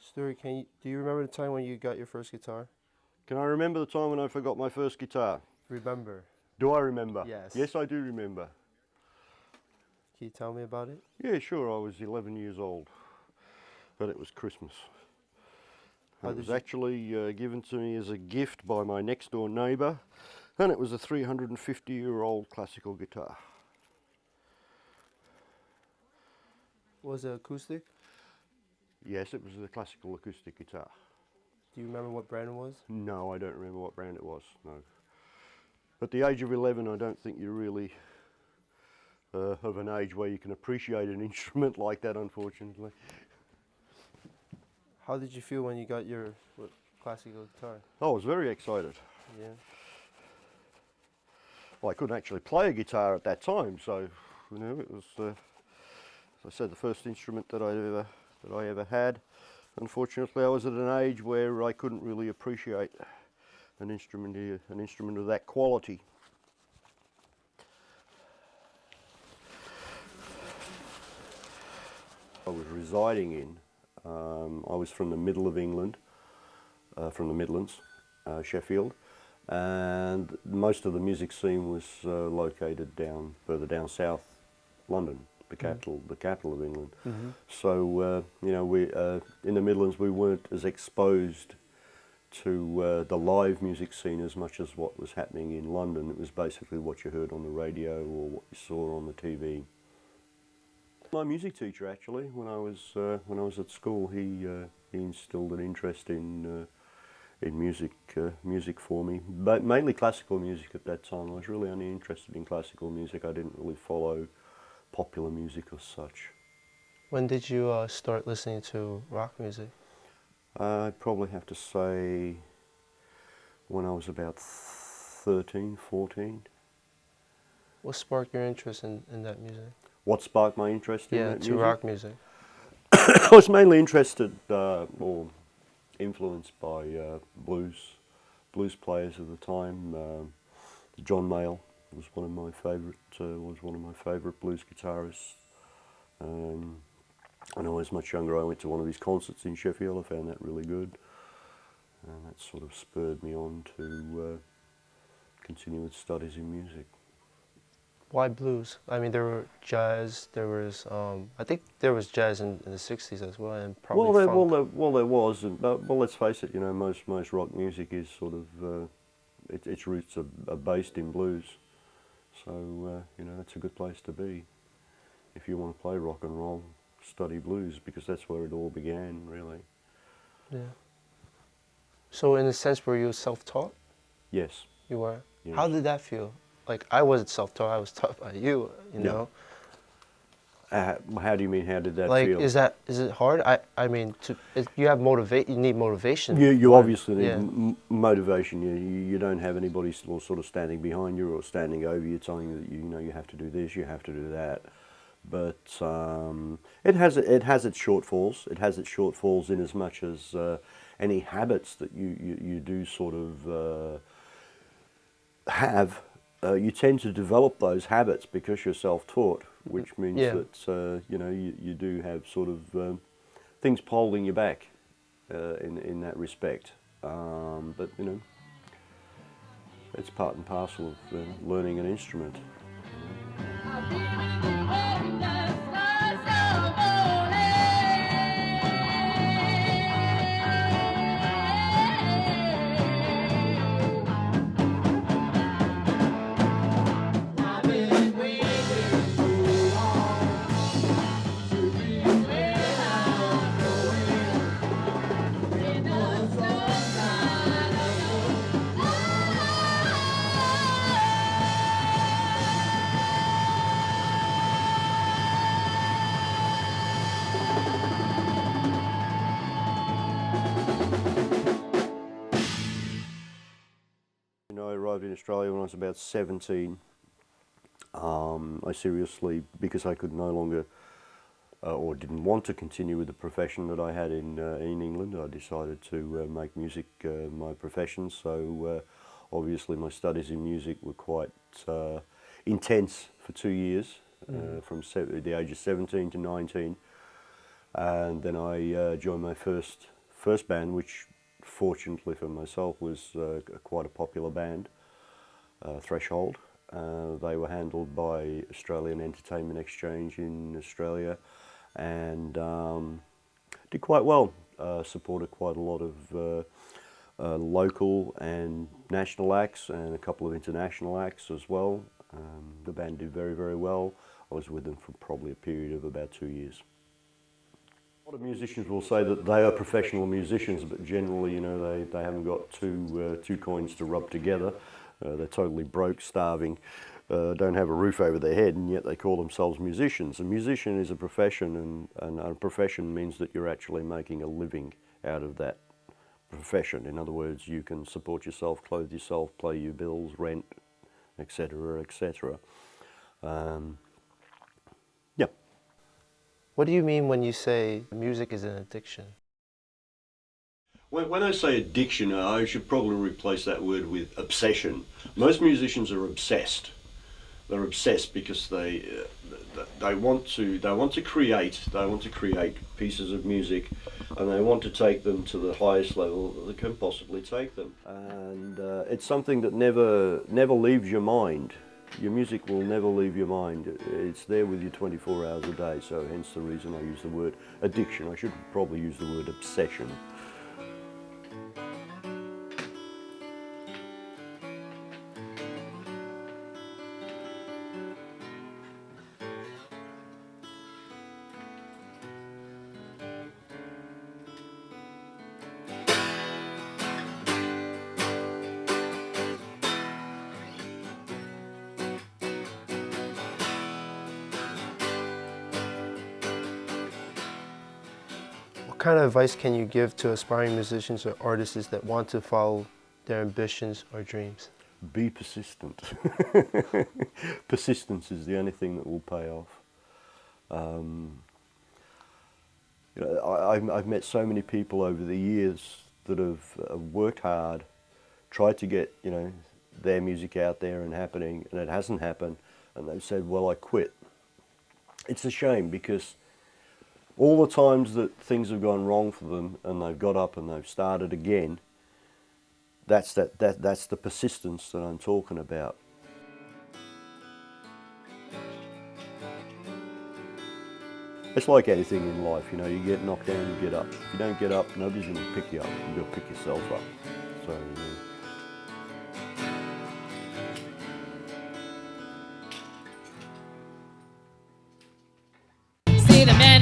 Stuart, do you remember the time when you got your first guitar? Can I remember the time when I forgot my first guitar? Remember? Do I remember? Yes. Yes, I do remember. Can you tell me about it? Yeah, sure, I was 11 years old, but it was Christmas. And it was actually given to me as a gift by my next door neighbour, and it was a 350-year-old classical guitar. Was it acoustic? Yes, it was a classical acoustic guitar. Do you remember what brand it was? No, I don't remember what brand it was, no. At the age of 11, I don't think you're really of an age where you can appreciate an instrument like that, unfortunately. How did you feel when you got your classical guitar? I was very excited. Yeah. Well, I couldn't actually play a guitar at that time, so you know it was, as I said, the first instrument that I ever had. Unfortunately, I was at an age where I couldn't really appreciate an instrument of that quality. I was residing in. I was from the middle of England, from the Midlands, Sheffield, and most of the music scene was located further down south, London, the capital of England. Mm-hmm. So you know, we in the Midlands we weren't as exposed to the live music scene as much as what was happening in London. It was basically what you heard on the radio or what you saw on the TV. My music teacher, actually, when I was at school, he instilled an interest in music for me, but mainly classical music at that time. I was really only interested in classical music. I didn't really follow popular music as such. When did you start listening to rock music? I'd probably have to say when I was about 13, 14. What sparked your interest in that music? What sparked my interest in that to music? rock music. I was mainly interested or influenced by blues players of the time. John Mayall was one of my favourite blues guitarists. When I was much younger, I went to one of his concerts in Sheffield. I found that really good, and that sort of spurred me on to continue with studies in music. Why blues? I mean, there were jazz. There was, I think, there was jazz in the '60s as well, and probably funk. There was. But let's face it. You know, most rock music is sort of its roots are based in blues. So you know, that's a good place to be if you want to play rock and roll. Study blues, because that's where it all began, really. Yeah. So in a sense, were you self-taught? Yes. You were? Yes. How did that feel? Like, I wasn't self-taught, I was taught by you, you know? How do you mean, how did that Like, feel? is it hard? I mean, you need motivation. You obviously need motivation. You don't have anybody sort of standing behind you or standing over you telling you that you know you have to do this, you have to do that. But it has its shortfalls. It has its shortfalls in as much as any habits that you do sort of have. You tend to develop those habits because you're self-taught, which means that you know you do have sort of things holding you back in that respect. But you know, it's part and parcel of learning an instrument. I arrived in Australia when I was about 17. I seriously, because I could no longer or didn't want to continue with the profession that I had in England, I decided to make music my profession. So obviously my studies in music were quite intense for 2 years, from the age of 17 to 19. And then I joined my first first band, which fortunately for myself was quite a popular band, Threshold. They were handled by Australian Entertainment Exchange in Australia, and did quite well. Supported quite a lot of local and national acts, and a couple of international acts as well. The band did very, very well. I was with them for probably a period of about 2 years. A lot of musicians will say that they are professional musicians, but generally, you know, they haven't got two coins to rub together. They're totally broke, starving, don't have a roof over their head, and yet they call themselves musicians. A musician is a profession, and a profession means that you're actually making a living out of that profession. In other words, you can support yourself, clothe yourself, pay your bills, rent, etc., etc. Yeah. What do you mean when you say music is an addiction? When I say addiction, I should probably replace that word with obsession. Most musicians are obsessed. They're obsessed because they want to create pieces of music, and they want to take them to the highest level that they can possibly take them. And it's something that never leaves your mind. Your music will never leave your mind. It's there with you 24 hours a day. So hence the reason I use the word addiction. I should probably use the word obsession. What kind of advice can you give to aspiring musicians or artists that want to follow their ambitions or dreams? Be persistent. Persistence is the only thing that will pay off. You know, I've met so many people over the years that have worked hard, tried to get, you know, their music out there and happening, and it hasn't happened, and they've said, well, I quit. It's a shame, because all the times that things have gone wrong for them and they've got up and they've started again, that's the persistence that I'm talking about. It's like anything in life, you know, you get knocked down, you get up. If you don't get up, nobody's going to pick you up. You've got to pick yourself up. So, See the man